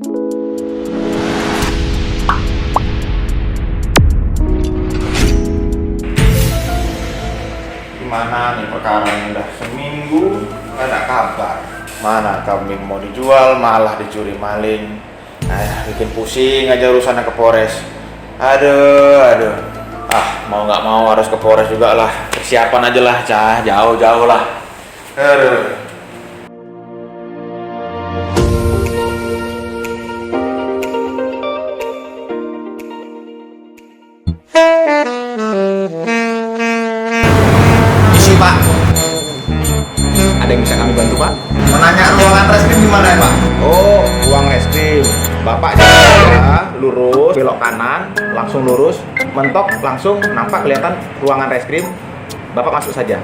Gimana nih perkaranya, udah seminggu nggak ada kabar. Mana kambing mau dijual malah dicuri maling. Bikin pusing aja urusannya ke Polres. Aduh. Mau nggak mau harus ke Polres juga lah. Persiapan aja lah, Cah. Jauh-jauh lah. Aduh. Isi, Pak. Ada yang bisa kami bantu, Pak? Mau nanya ruangan reskrim di mana ya, Pak? Oh, ruang reskrim. Bapak jalan lurus, belok kanan, langsung lurus, mentok, langsung nampak kelihatan ruangan reskrim. Bapak masuk saja.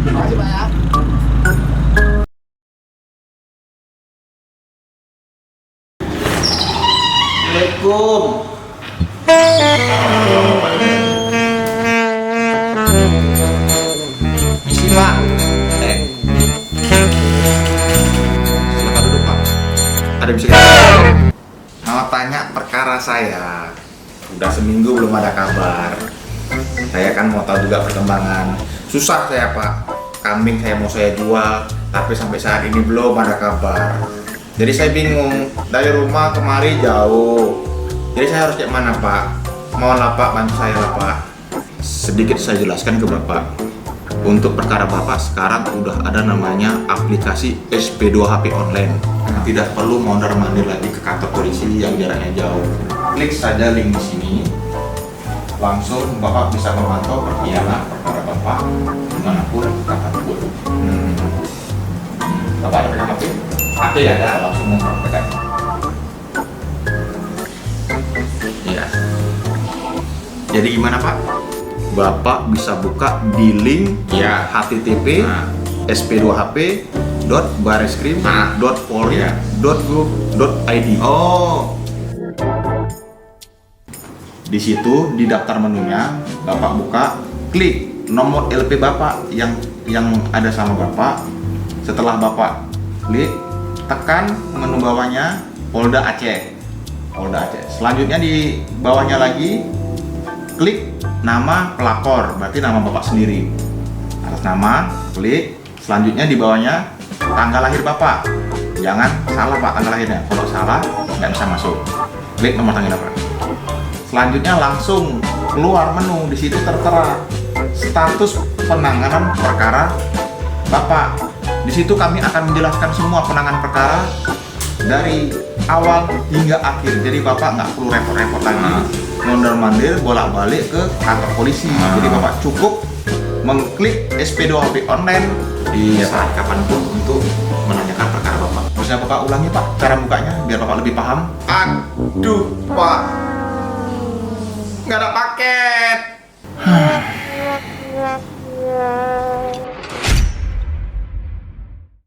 Terima kasih, Pak ya. Assalamualaikum. Isi, Pak. Silakan duduk, Pak. Ada yang bisa kita bantu? Mau tanya perkara saya. Udah seminggu belum ada kabar. Saya kan mau tahu juga perkembangan. Susah saya, Pak. Kambing saya mau saya jual, tapi sampai saat ini belum ada kabar. Jadi saya bingung. Dari rumah kemari jauh. Jadi saya harus cek mana, Pak? Mohonlah, Pak, bantu saya lah, Pak. Sedikit saya jelaskan ke Bapak. Untuk perkara Bapak sekarang udah ada namanya aplikasi SP2HP online. Tidak perlu mondar-mandir lagi ke kantor polisi yang jaraknya jauh. Klik saja link di sini. Langsung Bapak bisa memantau perkembangan perkara Bapak dimanapun kapanpun. Bapak ada pegang HP? HP ada, langsung mempraktekkan. Ya. Jadi gimana, Pak? Bapak bisa buka di link ya http sp2hp.bareskrim.polri.gov.id. Oh. Di situ di daftar menunya Bapak buka, klik nomor LP Bapak yang ada sama Bapak. Setelah Bapak klik, tekan menu bawahnya Polda Aceh. Selanjutnya di bawahnya lagi klik nama pelapor, berarti nama Bapak sendiri. Atas nama, klik. Selanjutnya di bawahnya tanggal lahir Bapak. Jangan salah, Pak, tanggal lahirnya. Kalau salah nggak bisa masuk. Klik nomor tanggal Bapak. Selanjutnya langsung keluar menu, di situ tertera status penanganan perkara Bapak. Di situ kami akan menjelaskan semua penanganan perkara dari awal hingga akhir. Jadi Bapak nggak perlu repot-repot lagi mondar-mandir bolak-balik ke kantor polisi. Jadi Bapak cukup mengklik SP2HP online di saat kapanpun untuk menanyakan perkara Bapak. Bisa Bapak ulangi, Pak, cara bukanya biar Bapak lebih paham. Aduh, Pak, nggak ada paket.